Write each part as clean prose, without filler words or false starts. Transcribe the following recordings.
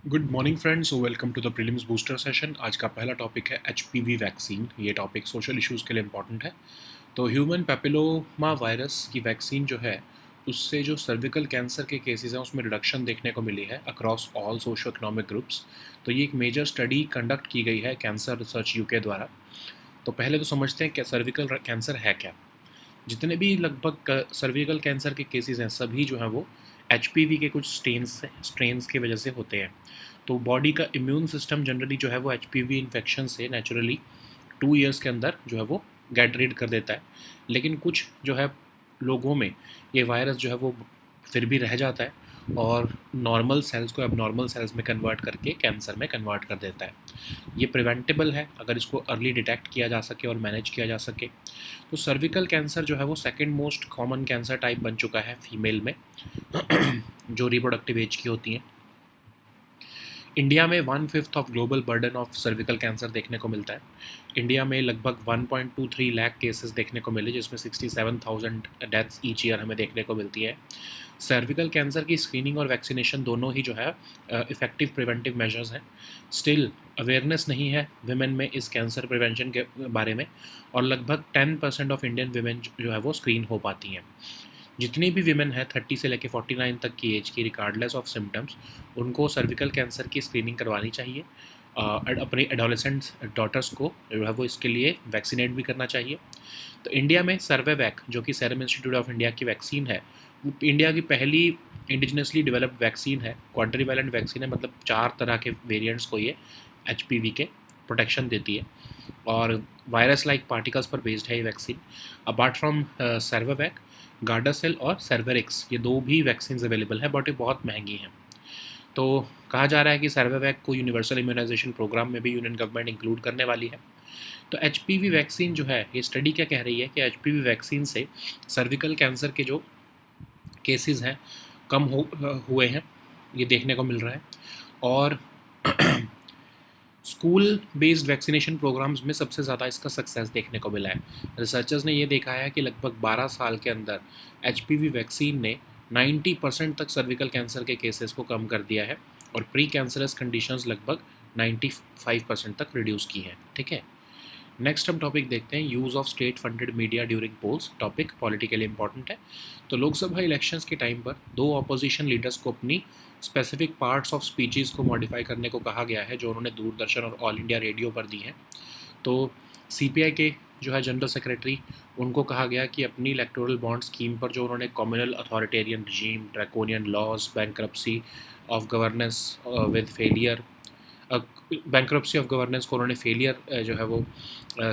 Good morning friends, welcome to the prelims booster session. आज का पहला टॉपिक है एचपीवी वैक्सीन। ये टॉपिक सोशल इश्यूज़ के लिए इम्पॉर्टेंट है। तो ह्यूमन पेपिलोमा वायरस की वैक्सीन जो है उससे जो सर्विकल कैंसर के केसेस हैं उसमें रिडक्शन देखने को मिली है across all socio economic groups. तो ये एक मेजर स्टडी कंडक्ट की गई है कैंसर रिसर्च यूके द्वारा। तो पहले तो समझते हैं कि सर्विकल कैंसर है क्या। जितने भी लगभग सर्विकल कैंसर के केसेस हैं सभी जो हैं वो एचपीवी के कुछ स्ट्रेन्स की वजह से होते हैं। तो बॉडी का इम्यून सिस्टम जनरली जो है वो एचपीवी इन्फेक्शन से नेचुरली 2 ईयर्स के अंदर जो है वो गेट रीड कर देता है। लेकिन कुछ जो है लोगों में ये वायरस जो है वो फिर भी रह जाता है और नॉर्मल सेल्स को एबनॉर्मल सेल्स में कन्वर्ट करके कैंसर में कन्वर्ट कर देता है। ये प्रिवेंटेबल है अगर इसको अर्ली डिटेक्ट किया जा सके और मैनेज किया जा सके। तो सर्विकल कैंसर जो है वो second most common cancer type बन चुका है फीमेल में जो रिप्रोडक्टिव एज की होती हैं। इंडिया में 1/5 of global burden of cervical cancer देखने को मिलता है। इंडिया में लगभग 1.23 लाख केसेस देखने को मिले जिसमें 67,000 डेथ्स ईच ईयर हमें देखने को मिलती है। सर्विकल कैंसर की स्क्रीनिंग और वैक्सीनेशन दोनों ही जो है इफ़ेक्टिव प्रिवेंटिव मेजर्स हैं। स्टिल अवेयरनेस नहीं है विमेन में इस कैंसर प्रिवेंशन के बारे में और लगभग 10% ऑफ इंडियन विमेन जो है वो स्क्रीन हो पाती हैं। जितनी भी विमेन है 30 से लेकर 49 तक की एज की रिगार्डलेस ऑफ सिम्टम्स उनको सर्विकल कैंसर की स्क्रीनिंग करवानी चाहिए। अपने एडोलेसेंट डॉटर्स को जो है वो इसके लिए वैक्सीनेट भी करना चाहिए। तो इंडिया में सर्वेवैक जो कि सेरम इंस्टीट्यूट ऑफ इंडिया की वैक्सीन है वो इंडिया की पहली इंडिजिनसली डेवलप्ड वैक्सीन है। क्वाड्रीवैलेंट वैक्सीन है, मतलब 4 तरह के वेरिएंट्स को ये एचपीवी के प्रोटेक्शन देती है और वायरस लाइक पार्टिकल्स पर बेस्ड है ये वैक्सीन। अपार्ट फ्रॉम सर्वेवैक, गार्डासिल और सर्वेरिक्स ये दो भी वैक्सीन अवेलेबल है बट ये बहुत महंगी हैं। तो कहा जा रहा है कि सर्वेवैक को यूनिवर्सल इम्यूनाइजेशन प्रोग्राम में भी यूनियन गवर्नमेंट इंक्लूड करने वाली है। तो एचपीवी वैक्सीन जो है ये स्टडी क्या कह रही है कि एचपीवी वैक्सीन से सर्विकल कैंसर के जो केसेस हैं कम हुए हैं, ये देखने को मिल रहा है। और स्कूल बेस्ड वैक्सीनेशन प्रोग्राम्स में सबसे ज़्यादा इसका सक्सेस देखने को मिला है। रिसर्चर्स ने ये देखा है कि लगभग 12 साल के अंदर एचपीवी वैक्सीन ने 90% तक सर्विकल कैंसर के केसेस को कम कर दिया है और प्री कैंसरस कंडीशंस लगभग 95% तक रिड्यूस की हैं। ठीक है, नेक्स्ट हम टॉपिक देखते हैं use of state funded media during polls. Topic politically important है। तो लोकसभा इलेक्शंस के टाइम पर दो ऑपोजिशन लीडर्स को अपनी स्पेसिफिक पार्ट्स ऑफ स्पीचेस को मॉडिफाई करने को कहा गया है जो उन्होंने दूरदर्शन और ऑल इंडिया रेडियो पर दी हैं। तो सीपीआई के जो है जनरल सेक्रेटरी उनको कहा गया कि अपनी इलेक्टोरल बॉन्ड स्कीम पर जो उन्होंने communal authoritarian regime, draconian laws, bankruptcy of governance with failure, bankruptcy of governance को उन्होंने फेलियर जो है वो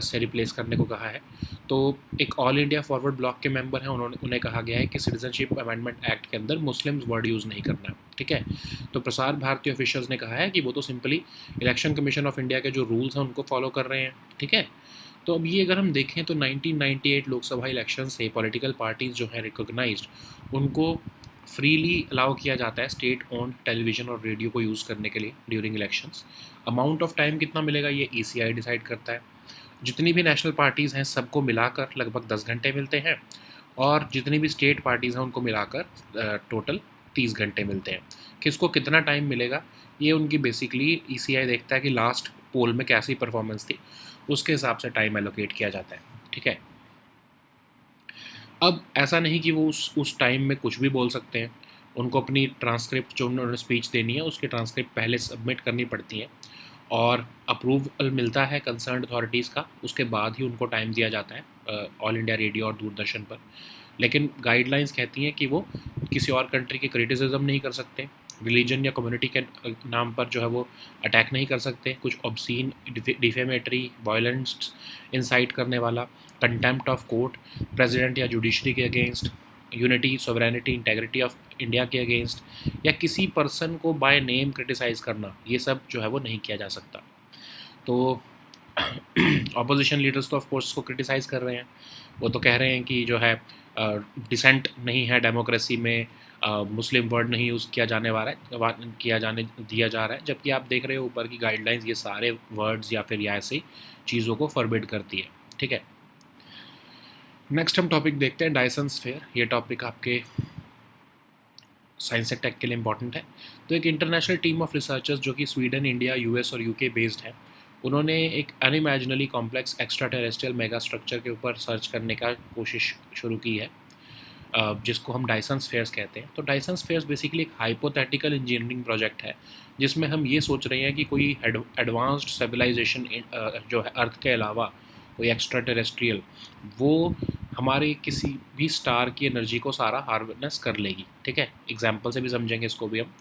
से रिप्लेस करने को कहा है। तो एक ऑल इंडिया फॉरवर्ड ब्लॉक के मेंबर हैं, उन्हें कहा गया है कि सिटीजनशिप अमेंडमेंट एक्ट के अंदर मुस्लिम्स वर्ड यूज़ नहीं करना है। ठीक है, तो प्रसार भारती ऑफिशियल्स ने कहा है कि वो तो simply election commission of India के जो रूल्स हैं उनको फॉलो कर रहे हैं। ठीक है, तो अब ये अगर हम देखें तो 1998 लोकसभा इलेक्शन से पॉलिटिकल पार्टीज़ जो हैं रिकॉग्नाइज्ड उनको फ्रीली अलाउ किया जाता है स्टेट ओन्ड टेलीविज़न और रेडियो को यूज़ करने के लिए during elections. Amount of time कितना मिलेगा ये ईसीआई डिसाइड करता है। जितनी भी नेशनल पार्टीज़ हैं सबको मिलाकर लगभग 10 घंटे मिलते हैं और जितनी भी स्टेट पार्टीज़ हैं उनको मिलाकर टोटल 30 घंटे मिलते हैं। किसको कितना टाइम मिलेगा ये उनकी बेसिकली ईसीआई देखता है कि लास्ट पोल में कैसी परफॉर्मेंस थी, उसके हिसाब से टाइम एलोकेट किया जाता है। ठीक है, अब ऐसा नहीं कि वो उस टाइम में कुछ भी बोल सकते हैं। उनको अपनी ट्रांसक्रिप्ट जो उन्होंने स्पीच देनी है उसकी ट्रांसक्रिप्ट पहले सबमिट करनी पड़ती है और अप्रूवल मिलता है कंसर्न अथॉरिटीज़ का, उसके बाद ही उनको टाइम दिया जाता है ऑल इंडिया रेडियो और दूरदर्शन पर। लेकिन गाइडलाइंस कहती हैं कि वो किसी और कंट्री की क्रिटिसिज्म नहीं कर सकते, रिलीजन या कम्युनिटी के नाम पर जो है वो अटैक नहीं कर सकते, कुछ ऑब्सीन, डिफेमेटरी, वायलेंस इंसाइट करने वाला, कंटेम्प्ट ऑफ कोर्ट, प्रेसिडेंट या जुडिशरी के against, unity, sovereignty, integrity of India के अगेंस्ट या किसी पर्सन को बाय नेम क्रिटिसाइज़ करना, ये सब जो है वो नहीं किया जा सकता। तो ऑपोजिशन लीडर्स तो ऑफ कोर्स को क्रिटिसाइज़ कर रहे हैं। वो तो कह रहे हैं कि जो है डिसेंट नहीं है डेमोक्रेसी में, मुस्लिम वर्ड नहीं यूज़ किया जाने वाला है, किया जाने दिया जा रहा है, जबकि आप देख रहे हो ऊपर की गाइडलाइंस ये सारे वर्ड्स या फिर या ऐसी चीज़ों को फॉरबिड करती है। ठीक है, नेक्स्ट हम टॉपिक देखते हैं डायसन स्फीयर। ये टॉपिक आपके साइंस एंड टेक के लिए इम्पॉर्टेंट है। तो एक इंटरनेशनल टीम ऑफ रिसर्चर्स जो कि स्वीडन, इंडिया, यूएस और यूके बेस्ड है, उन्होंने एक unimaginably complex extra terrestrial mega structure के ऊपर सर्च करने का कोशिश शुरू की है, जिसको हम डायसन स्फीयर्स कहते हैं। तो डायसन स्फीयर्स बेसिकली एक हाइपोथेटिकल इंजीनियरिंग प्रोजेक्ट है जिसमें हम ये सोच रहे हैं कि कोई एडवांस्ड सिविलाइजेशन जो है अर्थ के अलावा कोई एक्स्ट्रा टेरेस्ट्रियल, वो हमारे किसी भी स्टार की एनर्जी को सारा हार्वेस्ट कर लेगी। ठीक है, एग्जाम्पल से भी समझेंगे इसको भी हम।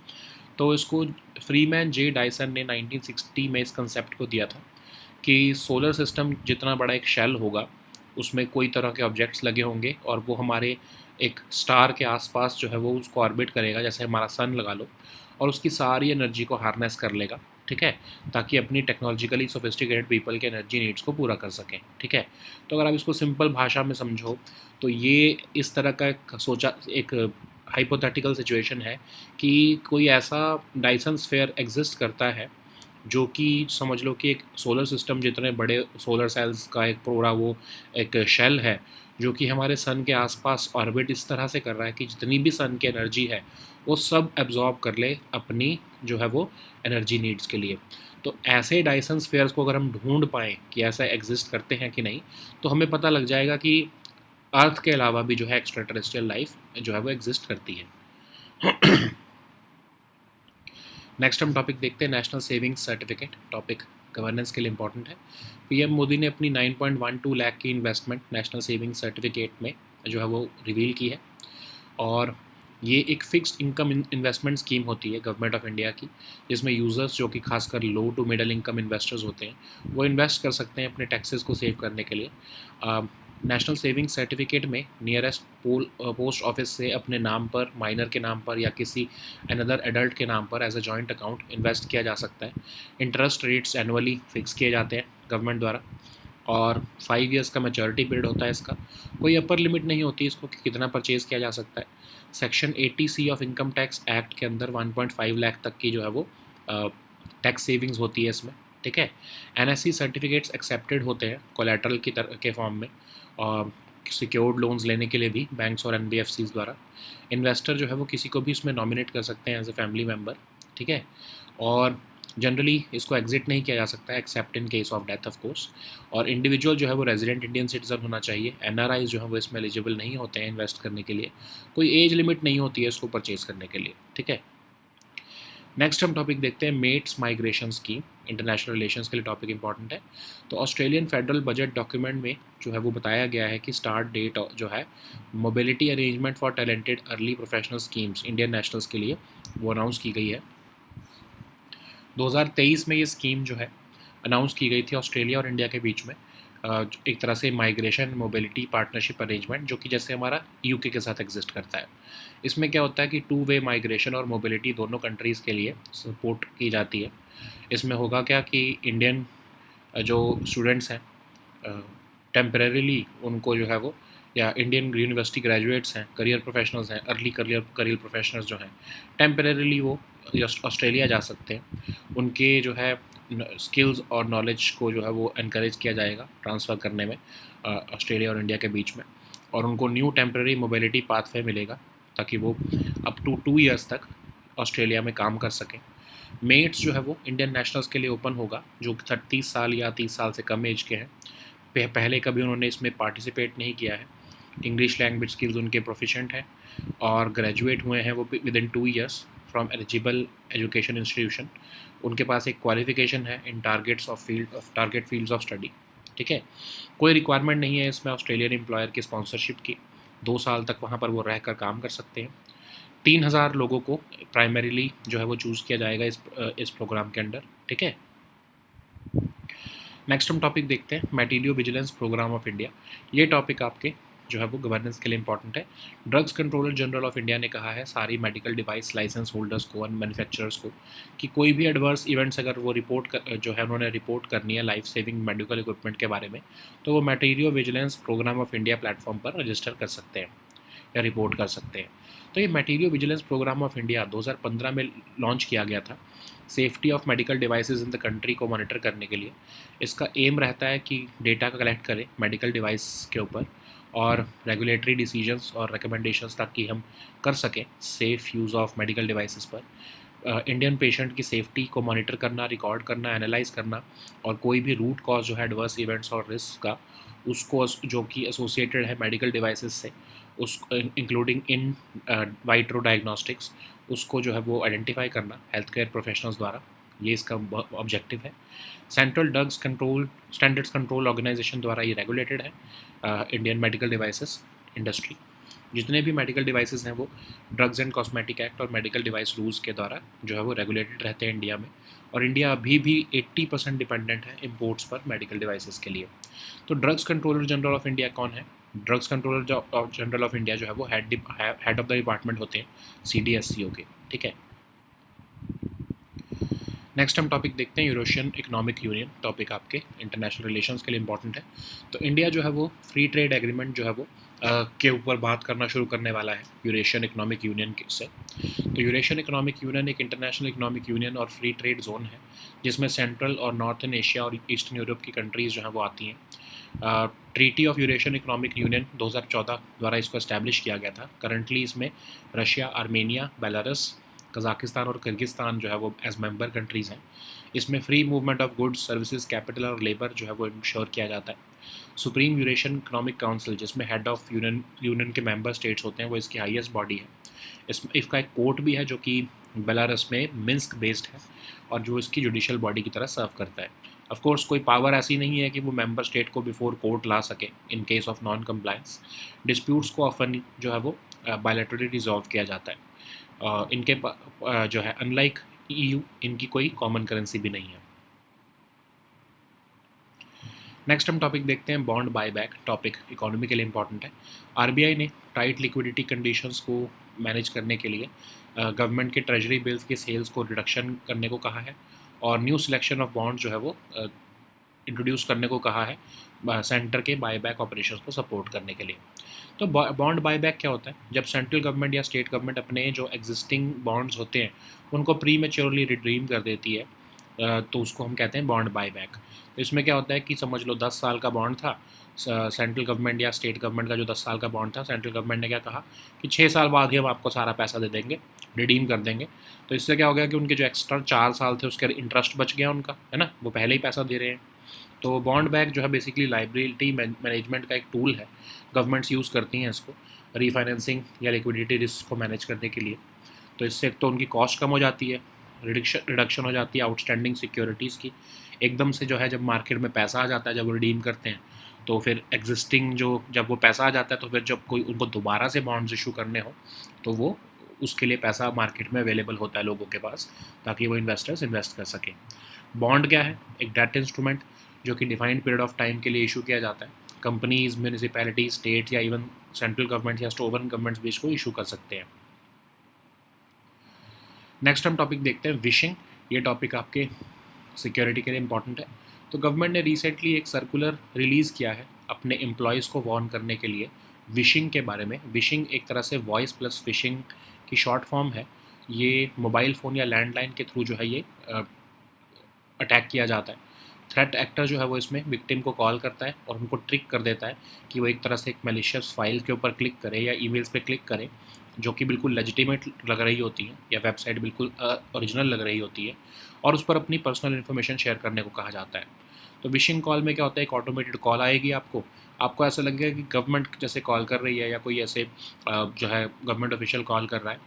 तो इसको फ्रीमैन जे डायसन ने 1960 में इस कंसेप्ट को दिया था कि सोलर सिस्टम जितना बड़ा एक शेल होगा उसमें कोई तरह के ऑब्जेक्ट्स लगे होंगे और वो हमारे एक स्टार के आसपास जो है वो उसको ऑर्बिट करेगा, जैसे हमारा सन लगा लो, और उसकी सारी एनर्जी को हार्नेस कर लेगा। ठीक है, ताकि अपनी टेक्नोलॉजिकली सोफिस्टिकेटेड पीपल के एनर्जी नीड्स को पूरा कर सकें। ठीक है, तो अगर आप इसको सिंपल भाषा में समझो तो ये इस तरह का एक हाइपोथेटिकल सिचुएशन है कि कोई ऐसा डायसन स्फीयर एग्जिस्ट करता है जो कि समझ लो कि एक सोलर सिस्टम जितने बड़े सोलर सेल्स का एक पूरा वो एक शेल है जो कि हमारे सन के आसपास ऑर्बिट इस तरह से कर रहा है कि जितनी भी सन की एनर्जी है वो सब एब्जॉर्ब कर ले अपनी जो है वो एनर्जी नीड्स के लिए। तो ऐसे डायसन स्फीयर्स को अगर हम ढूंढ पाएँ कि ऐसा एग्जिस्ट करते हैं कि नहीं, तो हमें पता लग जाएगा कि अर्थ के अलावा भी जो है एक्स्ट्रा टेरेस्ट्रियल लाइफ जो है वो एग्जिस्ट करती है। नेक्स्ट हम टॉपिक देखते हैं national savings certificate. Topic governance के लिए इंपॉर्टेंट है। पीएम मोदी ने अपनी 9.12 लाख की इन्वेस्टमेंट नेशनल सेविंग्स सर्टिफिकेट में जो है वो रिवील की है, और ये एक फिक्स्ड इनकम इन्वेस्टमेंट स्कीम होती है गवर्नमेंट ऑफ इंडिया की, जिसमें यूज़र्स जो कि खासकर लो टू मिडल इनकम इन्वेस्टर्स होते हैं वो इन्वेस्ट कर सकते हैं अपने टैक्सेस को सेव करने के लिए। नेशनल सेविंग सर्टिफिकेट में नियरेस्ट पोस्ट ऑफिस से अपने नाम पर, माइनर के नाम पर या किसी अनदर एडल्ट के नाम पर as a joint account invest किया जा सकता है। इंटरेस्ट रेट्स एनुअली फिक्स किए जाते हैं गवर्नमेंट द्वारा, और 5 ईयर्स का मैच्योरिटी पीरियड होता है इसका। कोई अपर लिमिट नहीं होती इसको कि कितना परचेज़ किया जा सकता है। Section 80C of income tax act के अंदर 1.5 लाख तक की जो है वो टैक्स सेविंग्स होती है इसमें। ठीक है, एनएससी सर्टिफिकेट्स एक्सेप्टेड होते हैं कोलेट्रल की तरह के फॉर्म में, और सिक्योर्ड लोन्स लेने के लिए भी बैंक्स और एनबीएफसीज द्वारा। इन्वेस्टर जो है वो किसी को भी इसमें नॉमिनेट कर सकते हैं एज ए फैमिली मेम्बर। ठीक है, और जनरली इसको एग्जिट नहीं किया जा सकता है accept in case of death of course. और इंडिविजुअल जो है वो रेजिडेंट इंडियन सिटीजन होना चाहिए। एनआरआई जो है वो इसमें एलिजिबल नहीं होते हैं इन्वेस्ट करने के लिए। कोई एज लिमिट नहीं होती है इसको परचेज करने के लिए। ठीक है, नेक्स्ट हम टॉपिक देखते हैं MATES migration scheme. International relations के लिए टॉपिक इंपॉर्टेंट है। तो ऑस्ट्रेलियन फेडरल बजट डॉक्यूमेंट में जो है वो बताया गया है कि स्टार्ट डेट जो है mobility arrangement for talented early professional schemes Indian nationals के लिए वो अनाउंस की गई है। 2023 में ये स्कीम जो है अनाउंस की गई थी ऑस्ट्रेलिया और इंडिया के बीच में, एक तरह से माइग्रेशन मोबिलिटी पार्टनरशिप अरेंजमेंट, जो कि जैसे हमारा यूके के साथ एग्जिस्ट करता है। इसमें क्या होता है कि 2 वे माइग्रेशन और मोबिलिटी दोनों कंट्रीज़ के लिए सपोर्ट की जाती है। इसमें होगा क्या कि इंडियन जो स्टूडेंट्स हैं टेम्परेरीली उनको जो है वो, या इंडियन यूनिवर्सिटी ग्रेजुएट्स हैं, करियर प्रोफेशनल्स हैं, अर्ली करियर प्रोफेशनल्स जो हैं, टेम्परेरीली वो ऑस्ट्रेलिया जा सकते हैं। उनके जो है स्किल्स और नॉलेज को जो है वो इनकरेज किया जाएगा ट्रांसफ़र करने में ऑस्ट्रेलिया और इंडिया के बीच में, और उनको न्यू टेम्परेरी मोबिलिटी पाथवे मिलेगा ताकि वो अप टू 2 ईयर्स तक ऑस्ट्रेलिया में काम कर सकें। मेट्स जो है वो इंडियन नेशनल्स के लिए ओपन होगा जो 30 साल या 30 साल से कम एज के हैं, पहले कभी उन्होंने इसमें पार्टिसिपेट नहीं किया है, इंग्लिश लैंग्वेज स्किल्स उनके प्रोफिशेंट हैं, और ग्रेजुएट हुए हैं वो with in 2 years from eligible education institution. उनके पास एक क्वालिफिकेशन है in target fields of study. ठीक है, कोई रिक्वायरमेंट नहीं है इसमें ऑस्ट्रेलियन एम्प्लॉयर की स्पॉन्सरशिप की। 2 साल तक वहाँ पर वो रहकर काम कर सकते हैं। 3000 लोगों को प्राइमरीली जो है वो चूज़ किया जाएगा इस प्रोग्राम के अंडर। ठीक है, नेक्स्ट हम टॉपिक देखते हैं material vigilance program of India. ये टॉपिक आपके जो है वो गवर्नेंस के लिए इंपॉर्टेंट है। Drugs controller general of India ने कहा है सारी मेडिकल डिवाइस लाइसेंस होल्डर्स को और मैन्युफैक्चरर्स को कि कोई भी एडवर्स इवेंट्स अगर वो जो है उन्होंने रिपोर्ट करनी है लाइफ सेविंग मेडिकल इक्विपमेंट के बारे में, तो वो material vigilance program of India platform पर रजिस्टर कर सकते हैं या रिपोर्ट कर सकते हैं। तो ये material vigilance program of India 2015 में लॉन्च किया गया था safety of medical devices in the country को मॉनिटर करने के लिए। इसका एम रहता है कि डेटा का कलेक्ट करें मेडिकल डिवाइस के ऊपर और रेगुलेटरी डिसीजंस और रिकमेंडेशंस ताकि हम कर सकें safe use of medical devices पर। इंडियन पेशेंट की सेफ्टी को मॉनिटर करना, रिकॉर्ड करना, एनालाइज करना और कोई भी रूट कॉज जो है एडवर्स इवेंट्स और रिस्क का, उसको जो कि एसोसिएटेड है मेडिकल डिवाइसेस से, उस इंक्लूडिंग इन वाइट्रो डायग्नोस्टिक्स, उसको जो है वो आइडेंटिफाई करना हेल्थ केयर प्रोफेशनल्स द्वारा, ये इसका ऑब्जेक्टिव है। Central drugs control standards control organisation द्वारा ये रेगुलेटेड है इंडियन मेडिकल डिवाइसेस इंडस्ट्री। जितने भी मेडिकल डिवाइसेस हैं वो ड्रग्स एंड कॉस्मेटिक एक्ट और मेडिकल डिवाइस रूल्स के द्वारा जो है वो रेगुलेटेड रहते हैं इंडिया में। और इंडिया अभी भी 80% डिपेंडेंट है इंपोर्ट्स पर मेडिकल डिवाइसेस के लिए। तो drugs controller general of India कौन है? Drugs controller general of India जो है वो हेड ऑफ द डिपार्टमेंट होते हैं CDSCO के, ठीक है। नेक्स्ट हम टॉपिक देखते हैं यूरोशियन इकोनॉमिक यूनियन। टॉपिक आपके इंटरनेशनल रिलेशंस के लिए इंपॉर्टेंट है। तो इंडिया जो है वो फ्री ट्रेड एग्रीमेंट जो है वो के ऊपर बात करना शुरू करने वाला है यूरेशियन इकोनॉमिक यूनियन से। तो यूरेशियन इकोनॉमिक यूनियन एक इंटरनेशनल इकोनॉमिक यूनियन और फ्री ट्रेड जोन है जिसमें सेंट्रल और नॉर्थन एशिया और ईस्टर्न यूरोप की कंट्रीज़ जो हैं वो आती हैं। Treaty of Eurasian economic union 2014 द्वारा इसको इस्टेब्लिश किया गया था। करंटली इसमें रशिया, आर्मेनिया, बेलारस, कज़ाकिस्तान और किर्गिस्तान जो है वो एज मेंबर कंट्रीज़ हैं। इसमें free movement of goods, services, capital और लेबर जो है वो इंश्योर किया जाता है। सुप्रीम यूरेशियन इकोनॉमिक काउंसिल जिसमें हेड ऑफ यूनियन के मेंबर स्टेट्स होते हैं वो इसकी हाईएस्ट बॉडी है। इसका एक कोर्ट भी है जो कि बेलारस में मिन्स्क बेस्ड है और जो इसकी जुडिशल बॉडी की तरह सर्व करता है। ऑफ कोर्स कोई पावर ऐसी नहीं है कि वो मेंबर स्टेट को बिफोर कोर्ट ला सके in case of non compliance. Disputes को ऑफन जो है वो बायलैटरली रिजॉल्व किया जाता है। इनके जो है अनलाइक EU इनकी कोई कॉमन करेंसी भी नहीं है। नेक्स्ट हम टॉपिक देखते हैं बॉन्ड बायबैक। टॉपिक इकोनॉमी के लिए इंपॉर्टेंट है। RBI ने टाइट लिक्विडिटी कंडीशंस को मैनेज करने के लिए गवर्नमेंट के ट्रेजरी बिल्स के सेल्स को रिडक्शन करने को कहा है और न्यू सिलेक्शन ऑफ बॉन्ड जो है वो इंट्रोड्यूस करने को कहा है सेंटर के बायबैक ऑपरेशंस को सपोर्ट करने के लिए। तो बॉन्ड बायबैक क्या होता है? जब सेंट्रल गवर्नमेंट या स्टेट गवर्नमेंट अपने जो एग्जिस्टिंग बॉन्ड्स होते हैं उनको प्री मैच्योरली रिडीम कर देती है, तो उसको हम कहते हैं बॉन्ड बायबैक। तो इसमें क्या होता है कि समझ लो 10 साल का बॉन्ड था, सेंट्रल गवर्नमेंट या स्टेट गवर्नमेंट का जो 10 साल का बॉन्ड था, सेंट्रल गवर्नमेंट ने क्या कहा कि 6 साल बाद ही हम आपको सारा पैसा दे देंगे, रिडीम कर देंगे। तो इससे क्या हो गया कि उनके जो एक्स्ट्रा 4 साल थे उसके इंटरेस्ट बच गया उनका, है ना, वो पहले ही पैसा दे रहे हैं। तो बॉन्ड बैक जो है बेसिकली लाइबिलिटी मैनेजमेंट का एक टूल है। गवर्नमेंट्स यूज़ करती हैं इसको रीफाइनेंसिंग या लिक्विडिटी रिस्क को मैनेज करने के लिए। तो इससे एक तो उनकी कॉस्ट कम हो जाती है, रिडक्शन हो जाती है आउटस्टैंडिंग सिक्योरिटीज़ की। एकदम से जो है जब मार्केट में पैसा आ जाता है, जब वो रिडीम करते हैं, तो फिर एग्जिस्टिंग जब वो पैसा आ जाता है तो फिर जब कोई उनको दोबारा से बॉन्ड्स इशू करने हो तो वो उसके लिए पैसा मार्केट में अवेलेबल होता है लोगों के पास, ताकि वो इन्वेस्टर्स इन्वेस्ट कर सकें। बॉन्ड क्या है? एक डेट इंस्ट्रूमेंट जो कि डिफाइंड पीरियड ऑफ टाइम के लिए इशू किया जाता है। कंपनीज, म्यूनिसिपैलिटी, स्टेट या इवन सेंट्रल गवर्नमेंट या सोवरेन गवर्नमेंट्स भी इसको इशू कर सकते हैं। नेक्स्ट हम टॉपिक देखते हैं विशिंग। ये टॉपिक आपके सिक्योरिटी के लिए इंपॉर्टेंट है। तो गवर्नमेंट ने रिसेंटली एक सर्कुलर रिलीज़ किया है अपने एम्प्लॉयज़ को वार्न करने के लिए विशिंग के बारे में। विशिंग एक तरह से वॉइस प्लस फिशिंग की शॉर्ट फॉर्म है। ये मोबाइल फ़ोन या लैंडलाइन के थ्रू जो है ये अटैक किया जाता है। थ्रेट एक्टर जो है वो इसमें विक्टिम को कॉल करता है और उनको ट्रिक कर देता है कि वो एक तरह से एक मैलिशियस फाइल के ऊपर क्लिक करे या ईमेल्स पे क्लिक करे जो कि बिल्कुल लेजिटिमेट लग रही होती है या वेबसाइट बिल्कुल ओरिजिनल लग रही होती है, और उस पर अपनी पर्सनल इन्फॉर्मेशन शेयर करने को कहा जाता है। तो विशिंग कॉल में क्या होता है, एक ऑटोमेटेड कॉल आएगी आपको ऐसा लगेगा कि गवर्नमेंट जैसे कॉल कर रही है या कोई ऐसे जो है गवर्नमेंट ऑफिशियल कॉल कर रहा है।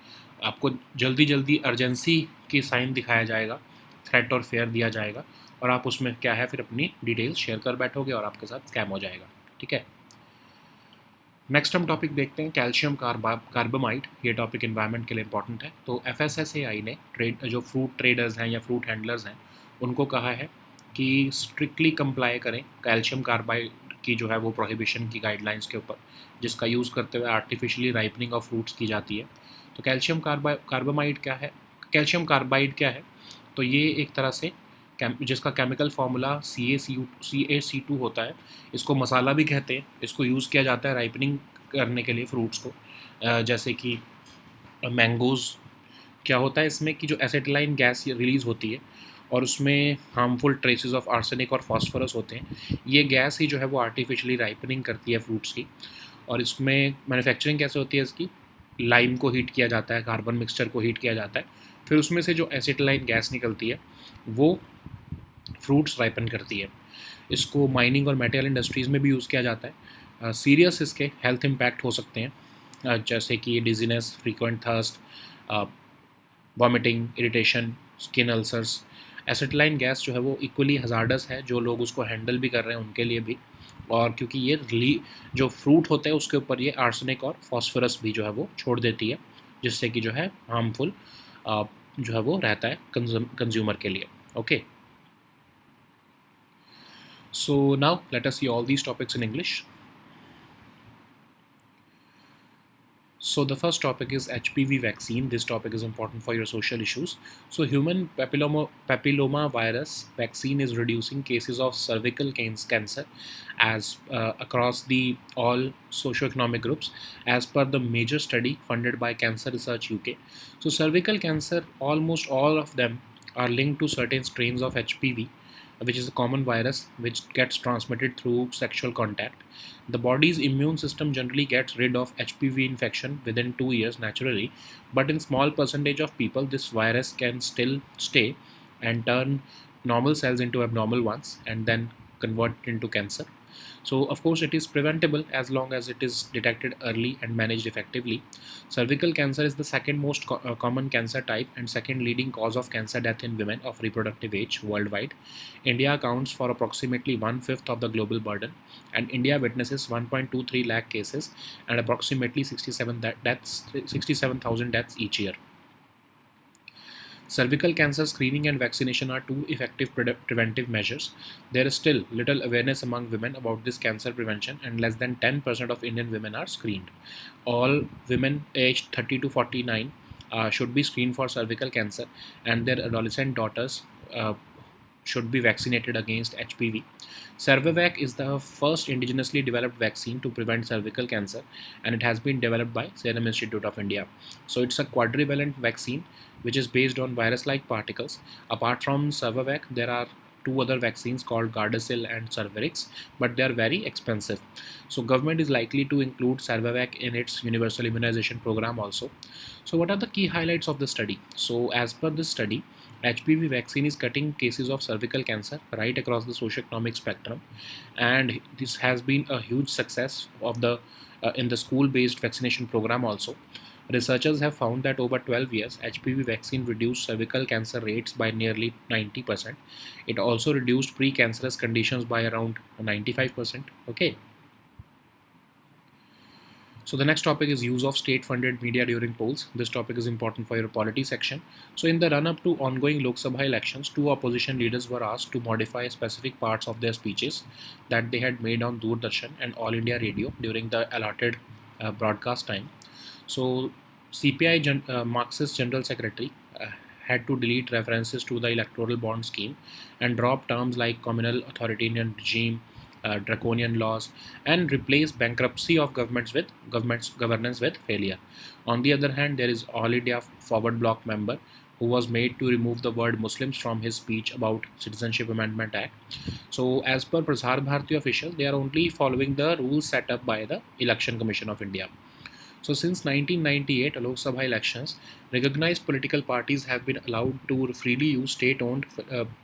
आपको जल्दी अर्जेंसी की साइन दिखाया जाएगा, थ्रेट और फेयर दिया जाएगा, और आप उसमें क्या है फिर अपनी डिटेल्स शेयर कर बैठोगे और आपके साथ स्कैम हो जाएगा। ठीक है। नेक्स्ट हम टॉपिक देखते हैं कैल्शियम कार्बामाइड। ये टॉपिक एनवायरनमेंट के लिए इंपॉर्टेंट है। तो FSSAI ने जो फ्रूट ट्रेडर्स हैं या फ्रूट हैंडलर्स हैं उनको कहा है कि स्ट्रिक्टली कंप्लाई करें कैल्शियम कार्बाइड की जो है वो प्रोहिबिशन की गाइडलाइंस के ऊपर, जिसका यूज़ करते हुए आर्टिफिशियली राइपनिंग ऑफ फ्रूट्स की जाती है। तो कैल्शियम कार्बामाइड क्या है? कैल्शियम कार्बाइड क्या है? तो ये एक तरह से जिसका केमिकल फार्मूला CaC2 होता है। इसको मसाला भी कहते हैं। इसको यूज़ किया जाता है राइपनिंग करने के लिए फ्रूट्स को, जैसे कि मैंगोज़। क्या होता है इसमें कि जो एसिटिलाइन गैस रिलीज़ होती है और उसमें हार्मफुल ट्रेसेस ऑफ आर्सेनिक और फॉस्फोरस होते हैं। ये गैस ही जो है वो आर्टिफिशियली राइपनिंग करती है फ्रूट्स की, और इसमें मैन्युफैक्चरिंग कैसे होती है इसकी, लाइम को हीट किया जाता है, कार्बन मिक्सचर को हीट किया जाता है, फिर उसमें से जो एसिटिलाइन गैस निकलती है वो फ्रूट्स राइपन करती है। इसको माइनिंग और मेटल इंडस्ट्रीज़ में भी यूज़ किया जाता है। सीरियस इसके हेल्थ इम्पैक्ट हो सकते हैं, जैसे कि dizziness, frequent thirst, vomiting, irritation, skin ulcers. Acetylene gas जो है वो इक्वली हजार्डस है, जो लोग उसको हैंडल भी कर रहे हैं उनके लिए भी, और क्योंकि ये जो फ्रूट होते हैं उसके ऊपर ये आर्सेनिक और फॉस्फोरस भी जो है वो छोड़ देती है, जिससे कि जो है हार्मफुल जो है वो रहता है कंज्यूमर के लिए। Okay, so now let us see all these topics in English. So the first topic is HPV vaccine. This topic is important for your social issues. So human papilloma virus vaccine is reducing cases of cervical cancer as across the all socioeconomic groups, as per the major study funded by Cancer Research UK. So cervical cancer, almost all of them are linked to certain strains of HPV, which is a common virus which gets transmitted through sexual contact. The body's immune system generally gets rid of HPV infection within 2 years naturally, but in small percentage of people this virus can still stay and turn normal cells into abnormal ones and then convert it into cancer. So, of course, it is preventable as long as it is detected early and managed effectively. Cervical cancer is the second most common cancer type and second leading cause of cancer death in women of reproductive age worldwide. India accounts for approximately one-fifth of the global burden, and India witnesses 1.23 lakh cases and approximately 67,000 deaths each year. Cervical cancer screening and vaccination are two effective preventive measures. There is still little awareness among women about this cancer prevention, and less than 10% of Indian women are screened. All women aged 30 to 49 should be screened for cervical cancer, and their adolescent daughters should be vaccinated against HPV. Cervavac is the first indigenously developed vaccine to prevent cervical cancer, and it has been developed by Serum Institute of India. So it's a quadrivalent vaccine which is based on virus-like particles. Apart from Cervavac, there are two other vaccines called Gardasil and Cervarix, but they are very expensive. So government is likely to include Cervavac in its universal immunization program also. So what are the key highlights of the study? So as per this study, HPV vaccine is cutting cases of cervical cancer right across the socioeconomic spectrum, and this has been a huge success of the in the school-based vaccination program also. Researchers have found that over 12 years, HPV vaccine reduced cervical cancer rates by nearly 90%. It also reduced precancerous conditions by around 95%. Okay. So the next topic is use of state-funded media during polls. This topic is important for your polity section. So in the run-up to ongoing Lok Sabha elections, two opposition leaders were asked to modify specific parts of their speeches that they had made on Doordarshan and All India Radio during the allotted broadcast time. So CPI Marxist General Secretary had to delete references to the electoral bond scheme and drop terms like communal authoritarian regime, draconian laws, and replace bankruptcy of governance with failure. On the other hand, there is All India Forward Bloc member who was made to remove the word Muslims from his speech about Citizenship Amendment Act. So, as per Prasar Bharati official, they are only following the rules set up by the Election Commission of India. So since 1998 Lok Sabha elections, recognized political parties have been allowed to freely use state-owned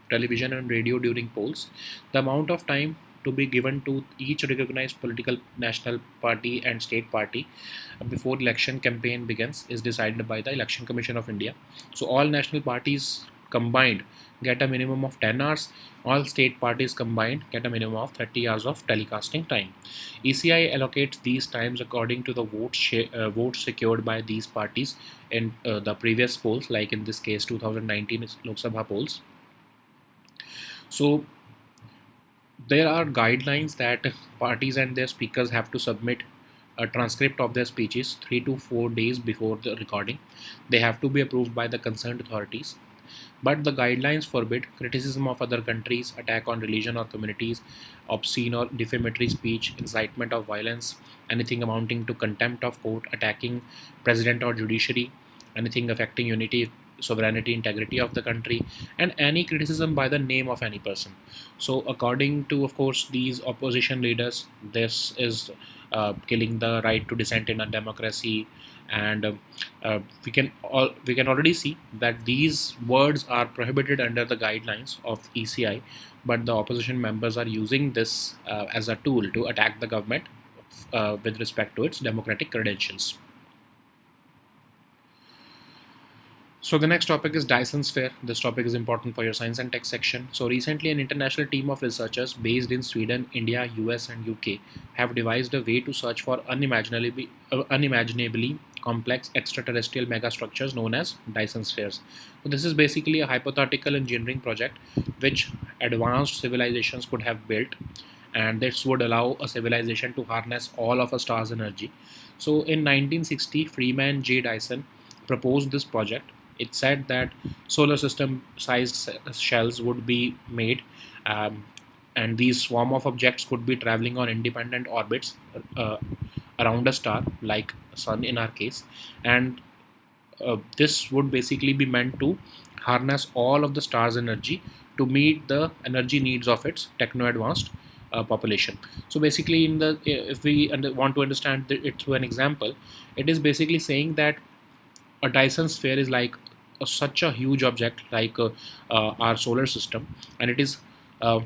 television and radio during polls. The amount of time to be given to each recognized political national party and state party before election campaign begins is decided by the Election Commission of India. So all national parties combined get a minimum of 10 hours. All state parties combined get a minimum of 30 hours of telecasting time. ECI allocates these times according to the votes secured by these parties in the previous polls, like in this case 2019 Lok Sabha polls. So there are guidelines that parties and their speakers have to submit a transcript of their speeches 3 to 4 days before the recording. They have to be approved by the concerned authorities. But the guidelines forbid criticism of other countries, attack on religion or communities, obscene or defamatory speech, incitement of violence, anything amounting to contempt of court, attacking president or judiciary, anything affecting unity, sovereignty, integrity of the country, and any criticism by the name of any person. So, according to, of course, these opposition leaders, this is killing the right to dissent in a democracy, and we can already see that these words are prohibited under the guidelines of ECI, but the opposition members are using this as a tool to attack the government with respect to its democratic credentials. So the next topic is Dyson Sphere. This topic is important for your science and tech section. So recently, an international team of researchers based in Sweden, India, US, and UK have devised a way to search for unimaginably complex extraterrestrial megastructures known as Dyson spheres. So this is basically a hypothetical engineering project which advanced civilizations could have built, and this would allow a civilization to harness all of a star's energy. So in 1960, Freeman J. Dyson proposed this project. It said that solar system sized shells would be made, um, and these swarm of objects could be traveling on independent orbits uh, around a star like sun in our case, and this would basically be meant to harness all of the star's energy to meet the energy needs of its techno advanced population. So basically, in the if we want to understand it through an example, it is basically saying that a Dyson sphere is like such a huge object like our solar system, and it is uh,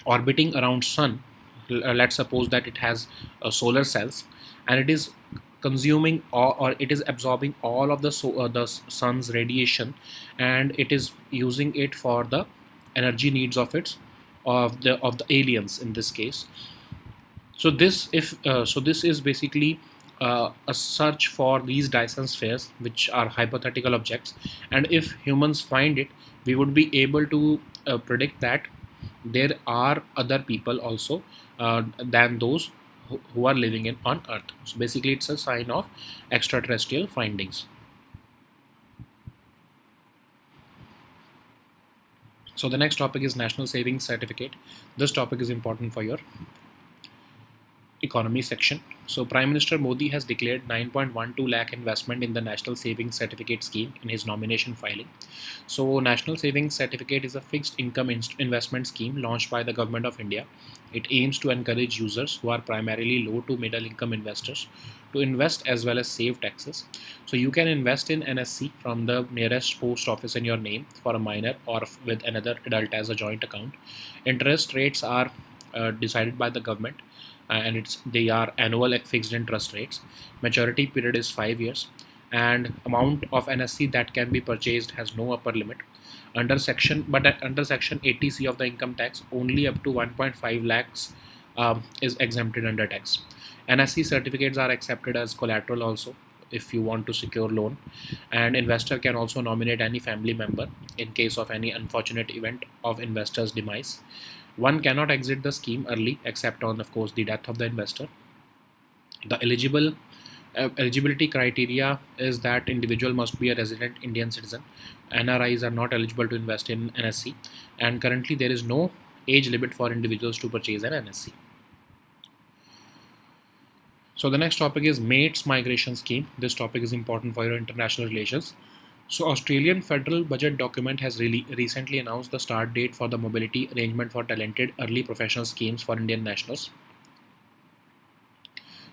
orbiting around sun. Let's suppose that it has solar cells, and it is consuming or it is absorbing all of the sun's radiation, and it is using it for the energy needs of its of the aliens in this case. So this is basically a search for these Dyson spheres, which are hypothetical objects, and if humans find it, we would be able to predict that there are other people also than those who are living on Earth. So basically, it's a sign of extraterrestrial findings. So the next topic is National Savings Certificate. This topic is important for your economy section. So Prime Minister Modi has declared 9.12 lakh investment in the National Savings Certificate scheme in his nomination filing. So National Savings Certificate is a fixed income investment scheme launched by the Government of India. It aims to encourage users who are primarily low to middle income investors to invest as well as save taxes. So you can invest in NSC from the nearest post office in your name for a minor or with another adult as a joint account. Interest rates are decided by the government, and they are annual fixed interest rates. Maturity period is 5 years, and amount of NSC that can be purchased has no upper limit. Under section 80C of the income tax, only up to 1.5 lakhs is exempted under tax. NSC certificates are accepted as collateral also if you want to secure loan, and investor can also nominate any family member in case of any unfortunate event of investor's demise. One cannot exit the scheme early except on, of course, the death of the investor. The eligibility criteria is that individual must be a resident Indian citizen. NRIs are not eligible to invest in NSC, and currently there is no age limit for individuals to purchase an NSC. So the next topic is MATES migration scheme. This topic is important for your international relations. So Australian federal budget document has really recently announced the start date for the mobility arrangement for talented early professional schemes for Indian nationals.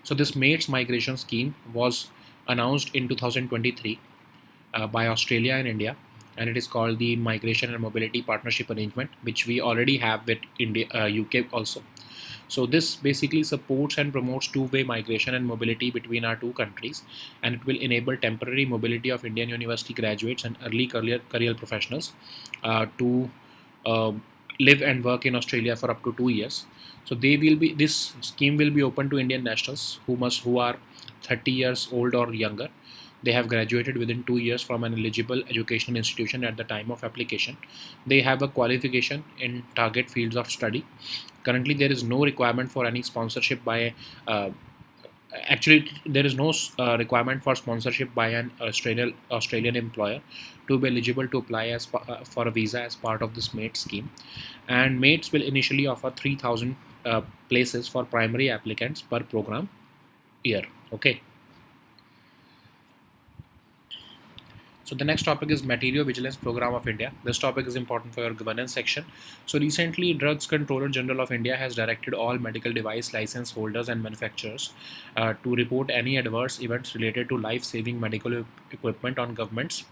So this MATES migration scheme was announced in 2023 by Australia and India, and it is called the Migration and Mobility Partnership Arrangement, which we already have with India, UK also. So this basically supports and promotes two-way migration and mobility between our two countries, and it will enable temporary mobility of Indian university graduates and early career professionals to uh, live and work in Australia for up to 2 years. So this scheme will be open to Indian nationals who are 30 years old or younger. They have graduated within 2 years from an eligible educational institution at the time of application. They have a qualification in target fields of study. Currently, there is no requirement for any sponsorship by actually there is no requirement for sponsorship by an Australian employer to be eligible to apply for a visa as part of this MATES scheme. And MATES will initially offer 3,000 places for primary applicants per program year. Okay. So the next topic is Material Vigilance Program of India. This topic is important for your governance section. So recently, Drugs Controller General of India has directed all medical device license holders and manufacturers to report any adverse events related to life-saving medical equipment on government's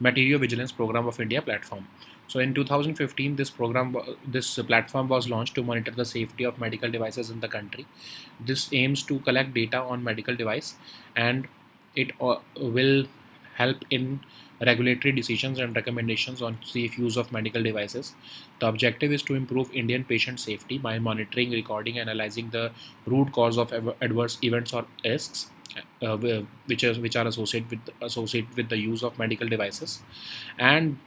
Material Vigilance Program of India platform. So in 2015, this platform was launched to monitor the safety of medical devices in the country. This aims to collect data on medical device, and it will help in regulatory decisions and recommendations on safe use of medical devices. The objective is to improve Indian patient safety by monitoring, recording, analyzing the root cause of adverse events or risks, which are associated with the use of medical devices. And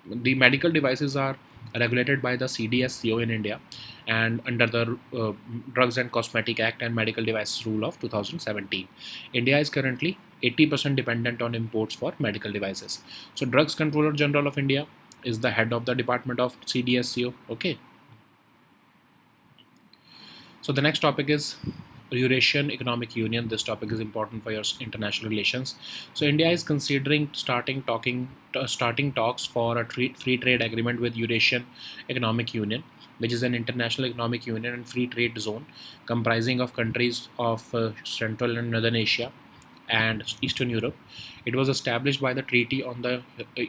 the medical devices are regulated by the CDSCO in India and under the Drugs and Cosmetic Act and Medical Devices Rule of 2017. India is currently 80% dependent on imports for medical devices. So Drugs Controller General of India is the head of the department of CDSCO. Okay. So the next topic is Eurasian Economic Union. This topic is important for your international relations. So India is considering starting talks for a free trade agreement with Eurasian Economic Union, which is an international economic union and free trade zone comprising of countries of Central and Northern Asia and Eastern Europe. It was established by the Treaty on the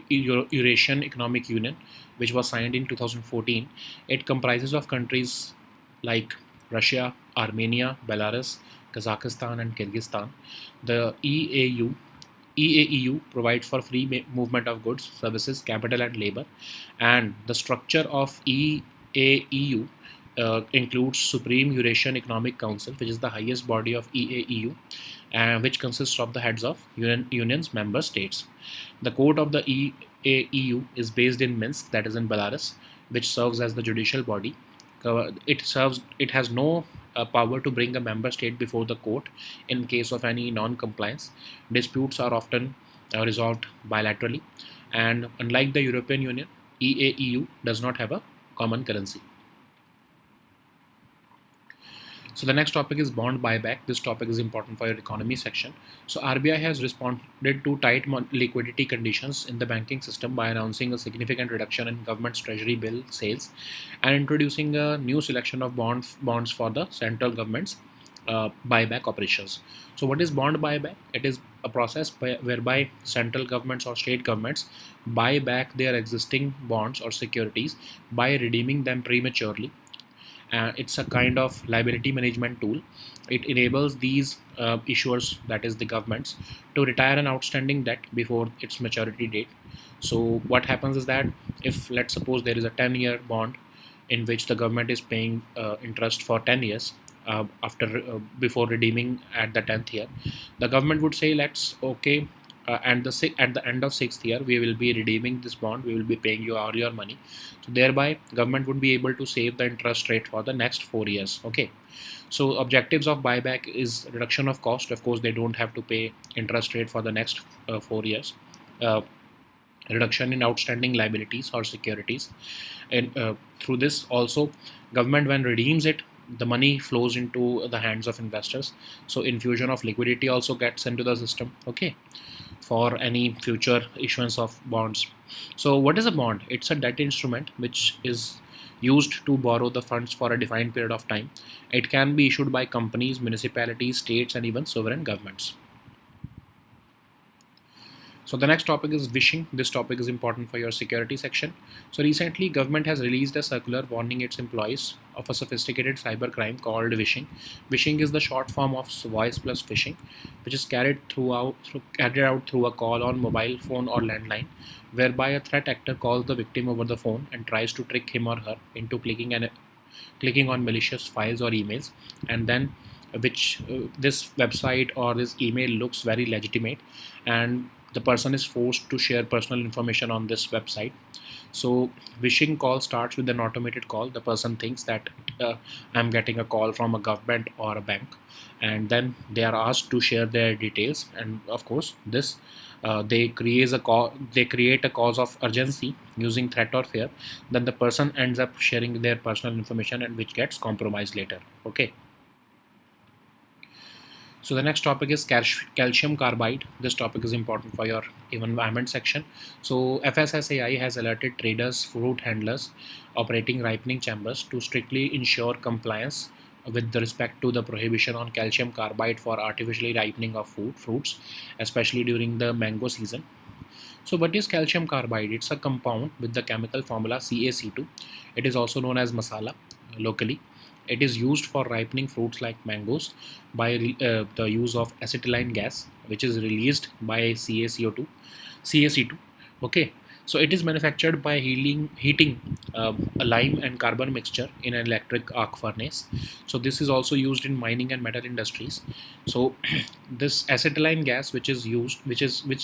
Eurasian Economic Union, which was signed in 2014. It comprises of countries like Russia, Armenia, Belarus, Kazakhstan, and Kyrgyzstan. The EAEU provides for free movement of goods, services, capital, and labor, and the structure of EAEU includes Supreme Eurasian Economic Council, which is the highest body of EAEU, which consists of the heads of Union's member states. The court of the EAEU is based in Minsk, that is in Belarus, which serves as the judicial body. It has no power to bring a member state before the court in case of any non-compliance. Disputes are often resolved bilaterally, and unlike the European Union, EAEU does not have a common currency. So the next topic is bond buyback. This topic is important for your economy section. So RBI has responded to tight liquidity conditions in the banking system by announcing a significant reduction in government's treasury bill sales and introducing a new selection of bonds for the central government's buyback operations. So what is bond buyback? It is a process whereby central governments or state governments buy back their existing bonds or securities by redeeming them prematurely. It's a kind of liability management tool. It enables these issuers, that is the governments, to retire an outstanding debt before its maturity date. So what happens is that if, let's suppose, there is a 10-year bond in which the government is paying interest for 10 years before redeeming at the 10th year, the government would say, let's okay, and at the end of 6th year we will be redeeming this bond, we will be paying you all your money. So thereby government would be able to save the interest rate for the next 4 years. Okay, so objectives of buyback is reduction of cost. Of course, they don't have to pay interest rate for the next 4 years. Reduction in outstanding liabilities or securities, and through this also government, when redeems it, the money flows into the hands of investors, so infusion of liquidity also gets into the system. Okay, for any future issuance of bonds. So what is a bond? It's a debt instrument which is used to borrow the funds for a defined period of time. It can be issued by companies, municipalities, states, and even sovereign governments. So the next topic is vishing. This topic is important for your security section. So recently, government has released a circular warning its employees of a sophisticated cyber crime called vishing. Vishing is the short form of voice plus phishing, which is carried out through a call on mobile phone or landline, whereby a threat actor calls the victim over the phone and tries to trick him or her into clicking on malicious files or emails, and then which this website or this email looks very legitimate, and the person is forced to share personal information on this website. So phishing call starts with an automated call. The person thinks that I'm getting a call from a government or a bank, and then they are asked to share their details, and of course this they create a cause of urgency using threat or fear. Then the person ends up sharing their personal information, and which gets compromised later. Okay, So the next topic is calcium carbide. This topic is important for your environment section. So FSSAI has alerted traders, fruit handlers operating ripening chambers to strictly ensure compliance with respect to the prohibition on calcium carbide for artificially ripening of fruits, especially during the mango season. So what is calcium carbide? It's a compound with the chemical formula CaC2. It is also known as masala locally. It is used for ripening fruits like mangoes by the use of acetylene gas, which is released by CaCO2, CaC2. Okay, so it is manufactured by heating a lime and carbon mixture in an electric arc furnace. So this is also used in mining and metal industries. So this acetylene gas, which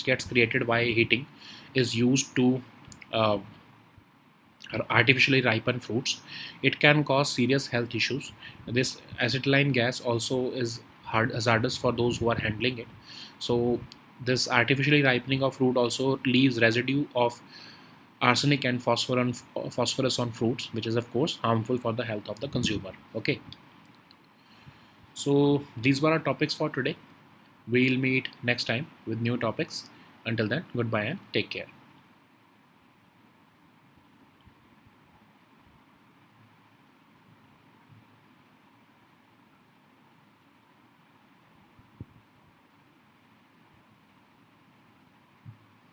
gets created by heating, is used to uh, artificially ripen fruits. It can cause serious health issues. This acetylene gas also is hazardous for those who are handling it. So this artificially ripening of fruit also leaves residue of arsenic and phosphorus on fruits, which is of course harmful for the health of the consumer. Okay, so these were our topics for today. We'll meet next time with new topics. Until then, goodbye and take care.